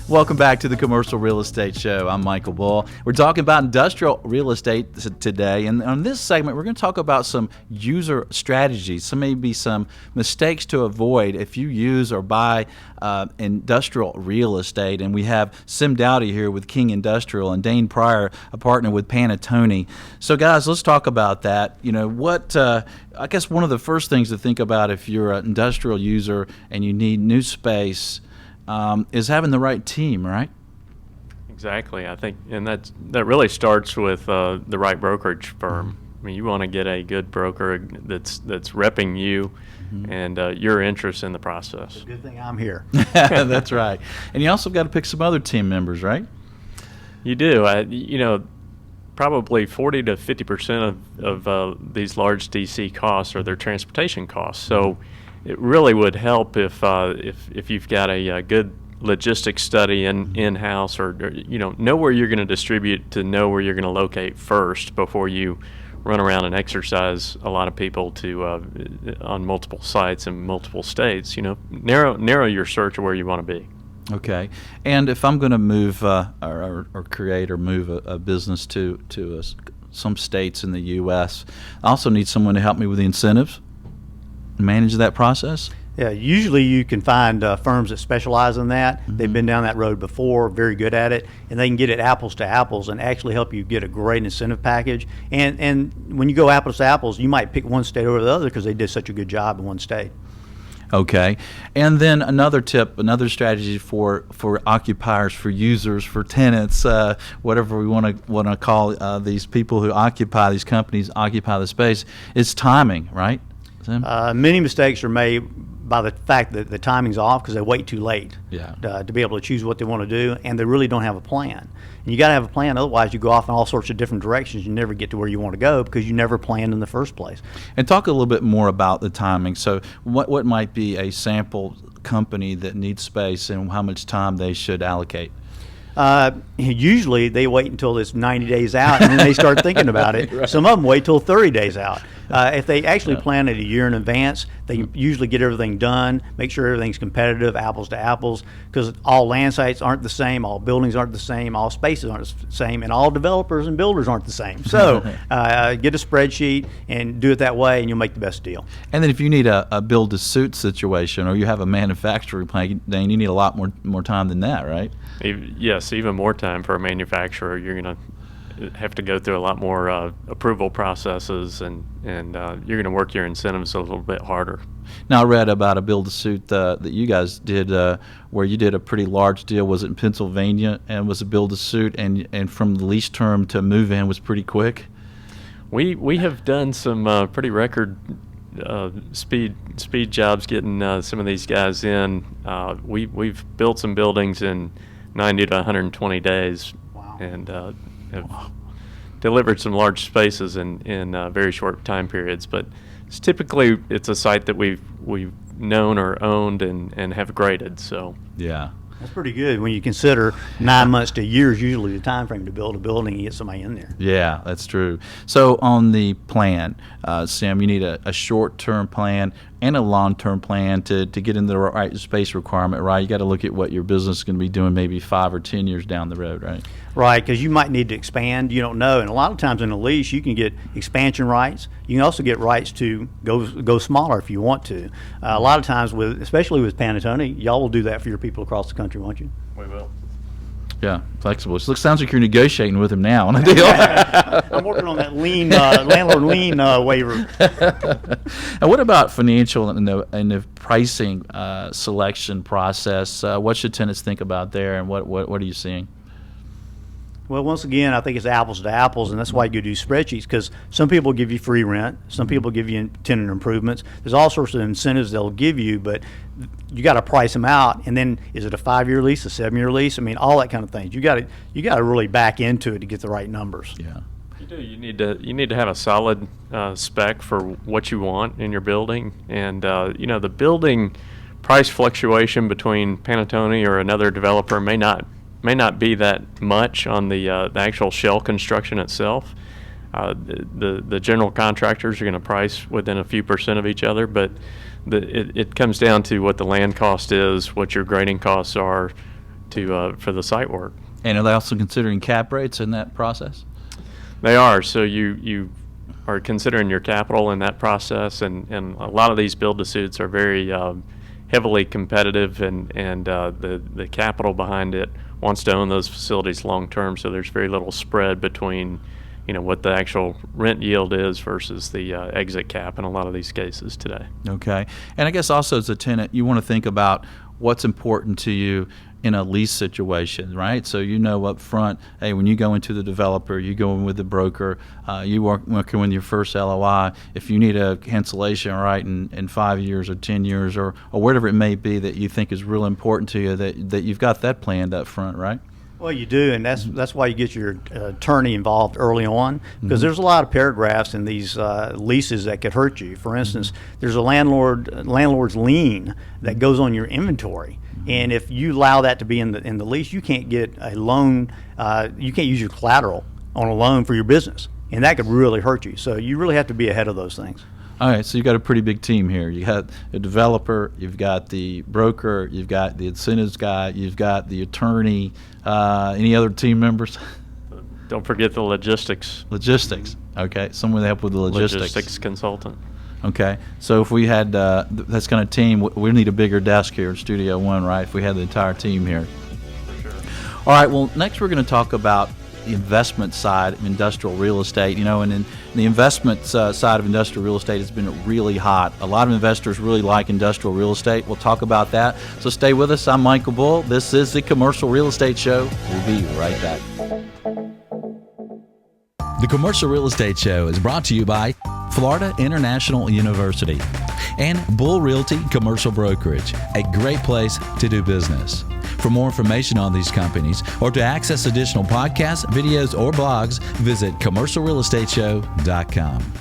Welcome back to the Commercial Real Estate Show. I'm Michael Bull. We're talking about industrial real estate today, and on this segment, we're going to talk about some user strategies, maybe some mistakes to avoid if you use or buy industrial real estate. And we have Sim Dowdy here with King Industrial and Dane Pryor, a partner with Panattoni. So, guys, let's talk about that. You know, I guess one of the first things to think about if you're an industrial user and you need new space is having the right team, right? Exactly. I think, and that really starts with the right brokerage firm. I mean, you want to get a good broker that's repping you and your interest in the process. It's a good thing I'm here. That's right. And you also got to pick some other team members, right? You do. Probably 40 to 50% of these large DC costs are their transportation costs. So it really would help if you've got a good logistics study in-house or know where you're going to distribute, to know where you're going to locate first before you run around and exercise a lot of people on multiple sites in multiple states. Narrow your search of where you want to be. Okay. And if I'm going to move or create or move a business to some states in the U.S., I also need someone to help me with the incentives, manage that process? Yeah, usually you can find firms that specialize in that. They've been down that road before, very good at it, and they can get it apples to apples and actually help you get a great incentive package. And when you go apples to apples, you might pick one state over the other because they did such a good job in one state. Okay. And then another tip, another strategy for occupiers, for users, for tenants, whatever we want to call these people who occupy, these companies occupy the space, is timing, right? Many mistakes are made by the fact that the timing's off because they wait too late to be able to choose what they want to do, and they really don't have a plan. And you got to have a plan, otherwise you go off in all sorts of different directions. You never get to where you want to go because you never planned in the first place. And talk a little bit more about the timing. So what might be a sample company that needs space and how much time they should allocate? Usually they wait until it's 90 days out and then they start thinking about it. Right. Some of them wait till 30 days out. If they actually plan it a year in advance, they usually get everything done, make sure everything's competitive, apples to apples, because all land sites aren't the same, all buildings aren't the same, all spaces aren't the same, and all developers and builders aren't the same. So get a spreadsheet and do it that way, and you'll make the best deal. And then if you need a build-to-suit situation or you have a manufacturing plant, then you need a lot more time than that, right? Yes, even more time for a manufacturer. You're going to have to go through a lot more approval processes, and you're going to work your incentives a little bit harder. Now, I read about a build-to-suit that you guys did where you did a pretty large deal. Was it in Pennsylvania? And was a build-to-suit, and from the lease term to move-in was pretty quick? We have done some pretty record speed jobs getting some of these guys in. We've built some buildings in 90 to 120 days. Wow. And have delivered some large spaces in very short time periods. But typically it's a site that we've known or owned and have graded. So yeah. That's pretty good when you consider 9 months to a year is usually the time frame to build a building and get somebody in there. Yeah, that's true. So on the plan, Sim, you need a short-term plan and a long-term plan to get into the right space requirement, right? You got to look at what your business is going to be doing maybe 5 or 10 years down the road, right? Right, because you might need to expand. You don't know, and a lot of times in a lease, you can get expansion rights. You can also get rights to go smaller if you want to. A lot of times, especially with Panattoni, y'all will do that for your people across the country, won't you? We will. Yeah, flexible. It sounds like you're negotiating with him now on a deal. I'm working on that landlord lien waiver. And what about financial and the pricing selection process? What should tenants think about there, and what are you seeing? Well, once again, I think it's apples to apples, and that's why you do spreadsheets, because some people give you free rent, some people give you tenant improvements. There's all sorts of incentives they'll give you, but you got to price them out. And then, is it a 5-year lease, a 7-year lease? I mean, all that kind of things. You got to really back into it to get the right numbers. Yeah. You do. You need to have a solid spec for what you want in your building, and the building price fluctuation between Panattoni or another developer may not may not be that much on the actual shell construction itself. The general contractors are going to price within a few percent of each other, but it comes down to what the land cost is, what your grading costs are for the site work. And are they also considering cap rates in that process? They are. So you are considering your capital in that process, and a lot of these build-to-suits are very heavily competitive, and the capital behind it wants to own those facilities long-term, so there's very little spread between what the actual rent yield is versus the exit cap in a lot of these cases today. Okay. And I guess also as a tenant, you want to think about what's important to you in a lease situation, right? So up front, hey, when you go into the developer, you go in with the broker, you working with your first LOI, if you need a cancellation, right, in 5 years or 10 years or whatever it may be that you think is real important to you, that you've got that planned up front, right? Well, you do, and that's why you get your attorney involved early on, because there's a lot of paragraphs in these leases that could hurt you. For instance, there's a landlord's lien that goes on your inventory, and if you allow that to be in the lease, you can't get a loan. You can't use your collateral on a loan for your business, and that could really hurt you. So you really have to be ahead of those things. All right, so you've got a pretty big team here. You got a developer, you've got the broker, you've got the incentives guy, you've got the attorney. Any other team members? Don't forget the logistics. Logistics. Okay, someone to help with the logistics. Logistics consultant. Okay, so if we had that's kind of team, we need a bigger desk here in Studio One, right? If we had the entire team here. For sure. All right, well, next we're going to talk about the investment side of industrial real estate, and in the investment side of industrial real estate has been really hot. A lot of investors really like industrial real estate. We'll talk about that. So stay with us. I'm Michael Bull. This is the Commercial Real Estate Show. We'll be right back. The Commercial Real Estate Show is brought to you by Florida International University and Bull Realty Commercial Brokerage, a great place to do business. For more information on these companies or to access additional podcasts, videos, or blogs, visit commercialrealestateshow.com.